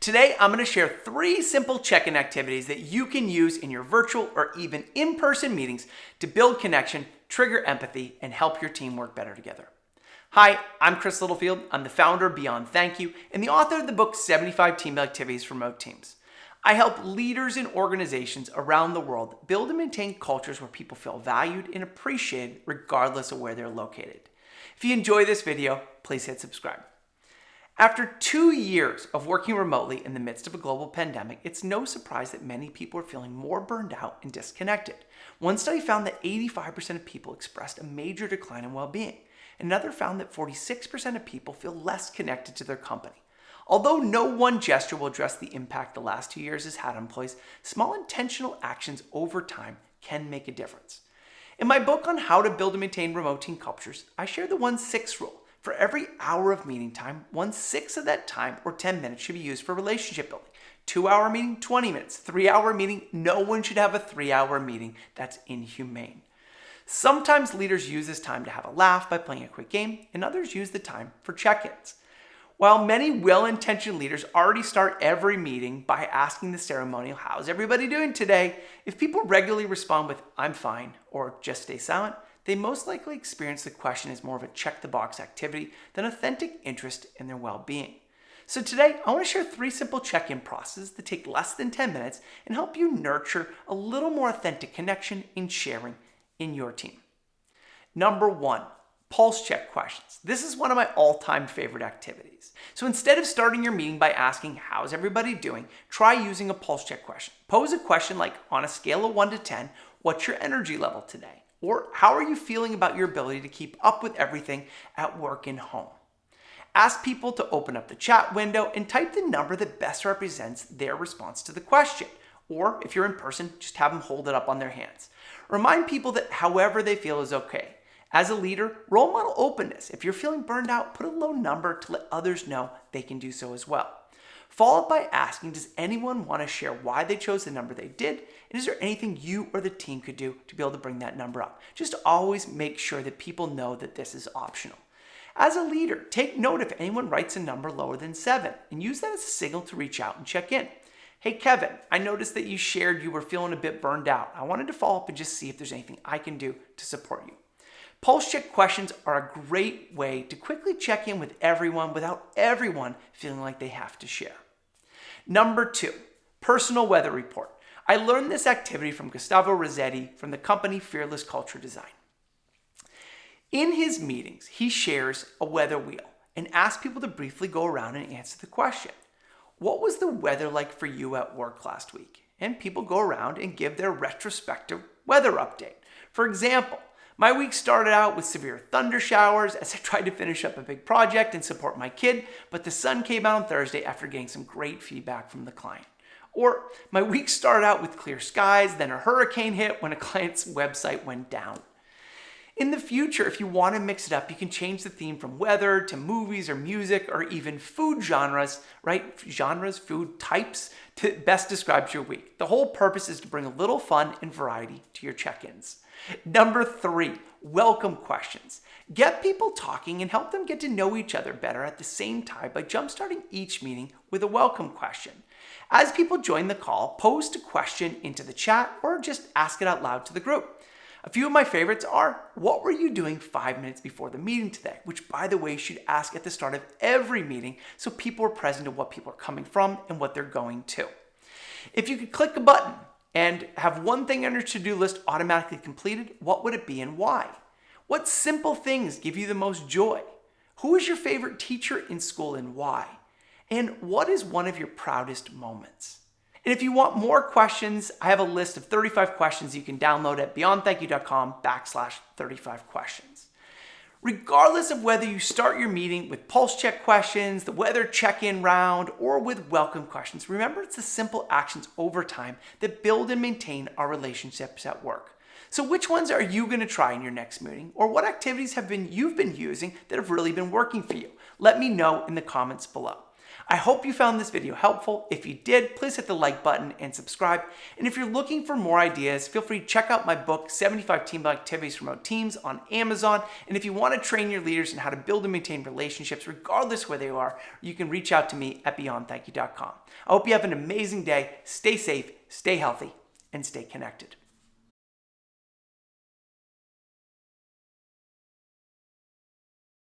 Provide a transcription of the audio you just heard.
Today, I'm going to share 3 simple check-in activities that you can use in your virtual or even in-person meetings to build connection, trigger empathy, and help your team work better together. Hi, I'm Chris Littlefield. I'm the founder of Beyond Thank You and the author of the book 75 Team Activities for Remote Teams. I help leaders in organizations around the world build and maintain cultures where people feel valued and appreciated regardless of where they're located. If you enjoy this video, please hit subscribe. After 2 years of working remotely in the midst of a global pandemic, it's no surprise that many people are feeling more burned out and disconnected. One study found that 85% of people expressed a major decline in well-being. Another found that 46% of people feel less connected to their company. Although no one gesture will address the impact the last 2 years has had on employees, small intentional actions over time can make a difference. In my book on how to build and maintain remote team cultures, I share the 1-6 rule. For every hour of meeting time, 1/6 of that time, or 10 minutes, should be used for relationship building. 2-hour meeting, 20 minutes. 3-hour meeting, no one should have a 3-hour meeting. That's inhumane. Sometimes leaders use this time to have a laugh by playing a quick game, and others use the time for check-ins. While many well-intentioned leaders already start every meeting by asking the ceremonial, "How's everybody doing today?" If people regularly respond with, "I'm fine," or "just stay silent," they most likely experience the question as more of a check-the-box activity than authentic interest in their well-being. So today, I want to share 3 simple check-in processes that take less than 10 minutes and help you nurture a little more authentic connection in sharing in your team. Number 1, pulse check questions. This is one of my all-time favorite activities. So instead of starting your meeting by asking, "How's everybody doing?" try using a pulse check question. Pose a question like, on a scale of 1 to 10, what's your energy level today? Or how are you feeling about your ability to keep up with everything at work and home? Ask people to open up the chat window and type the number that best represents their response to the question. Or if you're in person, just have them hold it up on their hands. Remind people that however they feel is okay. As a leader, role model openness. If you're feeling burned out, put a low number to let others know they can do so as well. Follow up by asking, does anyone want to share why they chose the number they did? And is there anything you or the team could do to be able to bring that number up? Just always make sure that people know that this is optional. As a leader, take note if anyone writes a number lower than 7 and use that as a signal to reach out and check in. "Hey Kevin, I noticed that you shared you were feeling a bit burned out. I wanted to follow up and just see if there's anything I can do to support you." Pulse check questions are a great way to quickly check in with everyone without everyone feeling like they have to share. Number 2, personal weather report. I learned this activity from Gustavo Rossetti from the company Fearless Culture Design. In his meetings, he shares a weather wheel and asks people to briefly go around and answer the question, "What was the weather like for you at work last week?" And people go around and give their retrospective weather update. For example, "My week started out with severe thunder showers as I tried to finish up a big project and support my kid, but the sun came out on Thursday after getting some great feedback from the client." Or, "My week started out with clear skies, then a hurricane hit when a client's website went down." In the future, if you want to mix it up, you can change the theme from weather to movies or music or even food genres, right? Genres, food types, to best describes your week. The whole purpose is to bring a little fun and variety to your check-ins. Number 3, welcome questions. Get people talking and help them get to know each other better at the same time by jumpstarting each meeting with a welcome question. As people join the call, post a question into the chat or just ask it out loud to the group. A few of my favorites are, "What were you doing 5 minutes before the meeting today?" Which, by the way, you should ask at the start of every meeting so people are present to what people are coming from and what they're going to. If you could click a button and have one thing on your to-do list automatically completed, what would it be and why? What simple things give you the most joy? Who is your favorite teacher in school and why? And what is one of your proudest moments? And if you want more questions, I have a list of 35 questions you can download at beyondthankyou.com/35 questions. Regardless of whether you start your meeting with pulse check questions, the weather check-in round, or with welcome questions, remember it's the simple actions over time that build and maintain our relationships at work. So which ones are you going to try in your next meeting? Or what activities you've been using that have really been working for you? Let me know in the comments below. I hope you found this video helpful. If you did, please hit the like button and subscribe. And if you're looking for more ideas, feel free to check out my book, 75 Team Building Activities for Remote Teams, on Amazon. And if you want to train your leaders in how to build and maintain relationships, regardless where they are, you can reach out to me at beyondthankyou.com. I hope you have an amazing day. Stay safe, stay healthy, and stay connected.